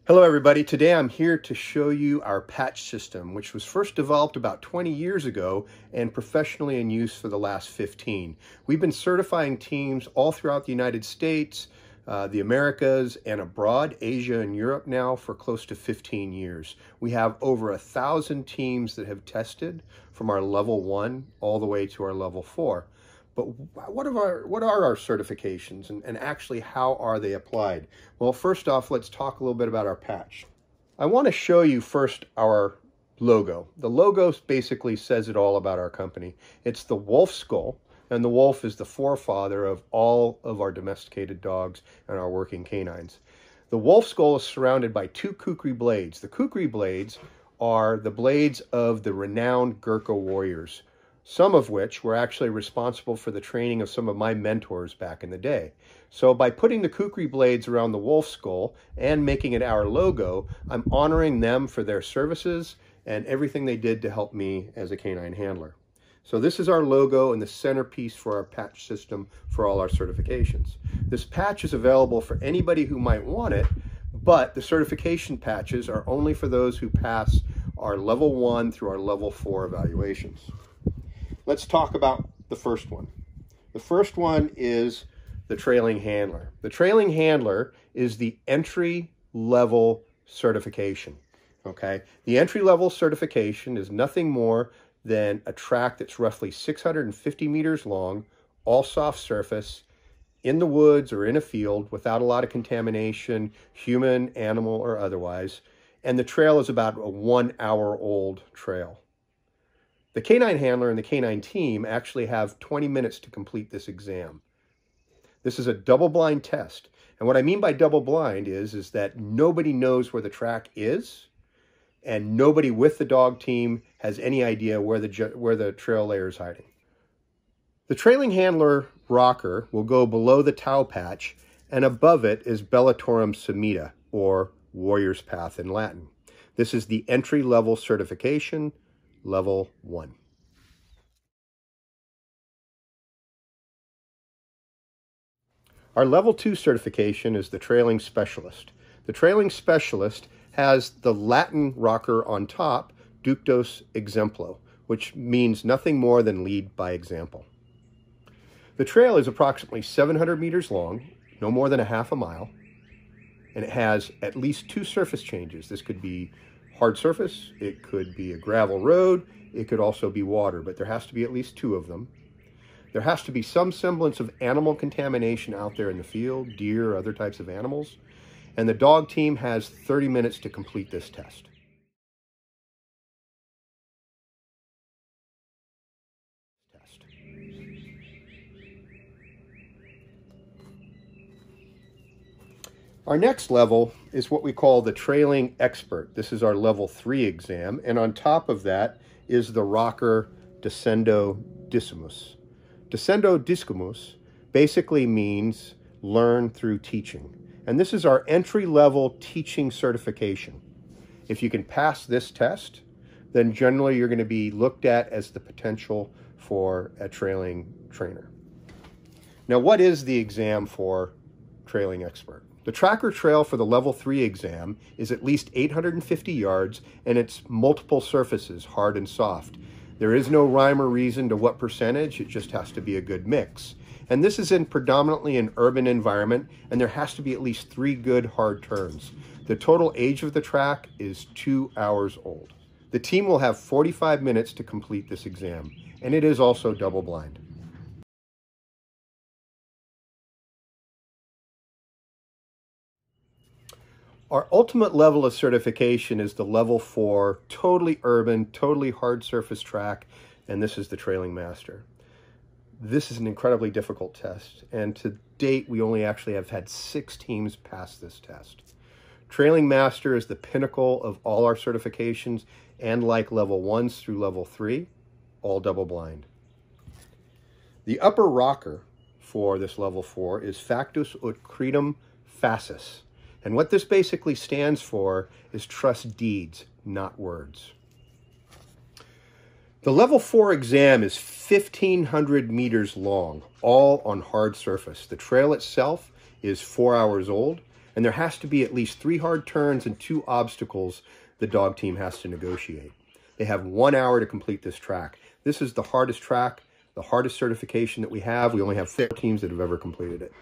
Hello everybody, today I'm here to show you our patch system, which was first developed about 20 years ago and professionally in use for the last 15. We've been certifying teams all throughout the United States, the Americas, and abroad, Asia and Europe now for close to 15 years. We have over 1,000 teams that have tested from our level 1 all the way to our level 4. But what are our certifications and actually how are they applied? Well, first off, let's talk a little bit about our patch. I want to show you first our logo. The logo basically says it all about our company. It's the wolf skull, and the wolf is the forefather of all of our domesticated dogs and our working canines. The wolf skull is surrounded by two kukri blades. The kukri blades are the blades of the renowned Gurkha warriors, some of which were actually responsible for the training of some of my mentors back in the day. So by putting the kukri blades around the wolf skull and making it our logo, I'm honoring them for their services and everything they did to help me as a canine handler. So this is our logo and the centerpiece for our patch system for all our certifications. This patch is available for anybody who might want it, but the certification patches are only for those who pass our level 1 through our level 4 evaluations. Let's talk about the first one. The first one is the trailing handler. The trailing handler is the entry-level certification, okay? The entry-level certification is nothing more than a track that's roughly 650 meters long, all soft surface, in the woods or in a field without a lot of contamination, human, animal, or otherwise, and the trail is about a 1 hour old trail. The canine handler and the canine team actually have 20 minutes to complete this exam. This is a double-blind test. And what I mean by double-blind is that nobody knows where the track is, and nobody with the dog team has any idea where the trail layer is hiding. The trailing handler rocker will go below the Tau patch, and above it is Bellatorum Semita, or Warrior's Path in Latin. This is the entry-level certification, level 1. Our level 2 certification is the trailing specialist. The trailing specialist has the Latin rocker on top, Ductos Exemplo, which means nothing more than lead by example. The trail is approximately 700 meters long, no more than a half a mile, and it has at least 2 surface changes. This could be hard surface, it could be a gravel road, it could also be water, but there has to be at least 2 of them. There has to be some semblance of animal contamination out there in the field, deer, or other types of animals, and the dog team has 30 minutes to complete this test. Our next level is what we call the trailing expert. This is our level 3 exam, and on top of that is the rocker Descendo Decimus. Descendo Decimus basically means learn through teaching, and this is our entry-level teaching certification. If you can pass this test, then generally you're going to be looked at as the potential for a trailing trainer. Now, what is the exam for trailing expert? The tracker trail for the level 3 exam is at least 850 yards and it's multiple surfaces, hard and soft. There is no rhyme or reason to what percentage, it just has to be a good mix. And this is in predominantly an urban environment and there has to be at least 3 good hard turns. The total age of the track is 2 hours old. The team will have 45 minutes to complete this exam, and it is also double-blind. Our ultimate level of certification is the level 4, totally urban, totally hard surface track, and this is the trailing master. This is an incredibly difficult test, and to date, we only actually have had 6 teams pass this test. Trailing master is the pinnacle of all our certifications, and like level 1s through level 3, all double-blind. The upper rocker for this level 4 is Factus ut Creedum Facis. And what this basically stands for is trust deeds, not words. The level 4 exam is 1,500 meters long, all on hard surface. The trail itself is 4 hours old, And there has to be at least 3 hard turns and 2 obstacles the dog team has to negotiate. They have 1 hour to complete this track. This is the hardest track, the hardest certification that we have. We only have 4 teams that have ever completed it.